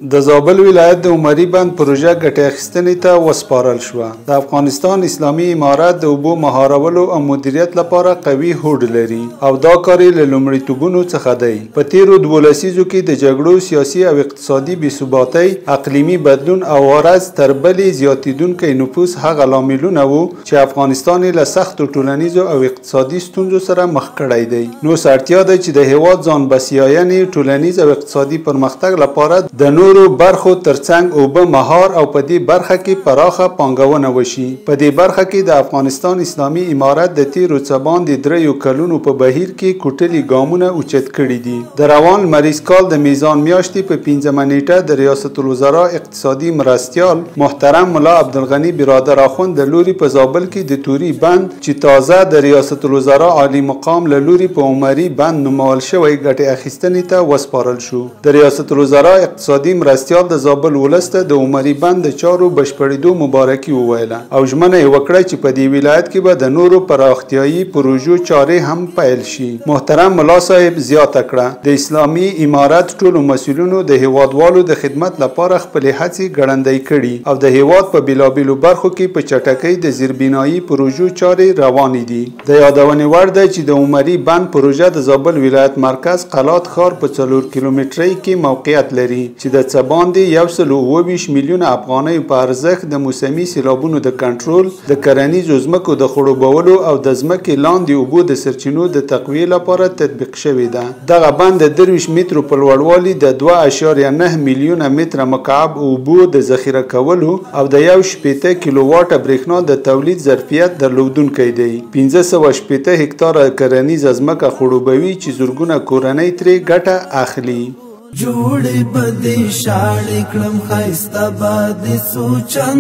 د زابل ولایت د عمري بند پروژه ګټې اخیستنې ته وسپارل شوه. د افغانستان اسلامي امارت د اوبو مهارولو او مدیریت لپاره قوي هوډ لري او دا کار یې له لومړیتوبونو څخه دی. په تیرو 12 لسیزو کې د جګړو، سیاسي او اقتصادي بېثباتۍ، اقلیمي بدلون او ورځ تر بلې زیاتېدونکی نفوس هغه لاملونه وو چې افغانستان یې له سختو ټولنیزو او اقتصادي ستونزو سره مخ کړی دی. نو اړتیا ده چې د هېواد ځان بسیاینې، ټولنیز او اقتصادي پرمختګ لپاره د نورو برخو ترڅنګ اوبه مهار او په دې برخه کې پراخه پانګونه وشي. په دې برخه کې د افغانستان اسلامي امارت د تیرو څه باندې 3 کلونو په بهیر کې کوټلي ګامونه اوچت کړي دي. د روان لمریز کال د میزان میاشتې په 5مه نیټه د ریاست الوزرا اقتصادي مرستیال محترم ملا عبدالغني برادر اخوند د لوري په زابل کې د توري بند چې تازه د ریاست الوزرا عالی مقام له لوري په عمري بند نومول شوی ګټې اخیستنې ته وسپارل شو. د ریاست الوزرا اقتصادي مرستیال د زابل ولس ته د عمري بند د چارو بشپړېدو مبارکي وویله او ژمنه یې وکړه چې په دې ولایت کې به د نورو پراختیایي پروژو چارې هم پیل شي. محترم ملا صاحب زیاته کړه د اسلامي امارت ټولو مسؤلینو د هیوادوالو د خدمت لپاره خپلې هڅې ګړندۍ کړي او د هیواد په بیلابیلو برخو کې په چټکۍ د زیربنایي پروژو چارې روانې دي. د یادونې وړ ده چې د عمري بند پروژه د زابل ولایت مرکز قلات ښار په 4 کیلومترۍ کې موقعیت لري چې د څه باندې 127 میلیونه افغانۍ په ارزښت د موسمي سیلابونو د کنټرول، د کرنیزو ځمکو د خړوبولو او د ځمکې لاندې اوبو د سرچینو د تقویې لپاره تطبیق شوی ده. دغه بند د 23 مترو په لوړوالي د 2.9 میلیونه متره مکعب اوبو د ذخیره کولو او د 1.8 کیلو واټه برېښنا د تولید ظرفیت درلودونکی دی. 580 هکتاره کرنیزه ځمکه خړوبوي چې زرګونه کورنۍ ترې ګټه اخلي. جوړې بدې شاړې کړم ښایسته به دې سوچن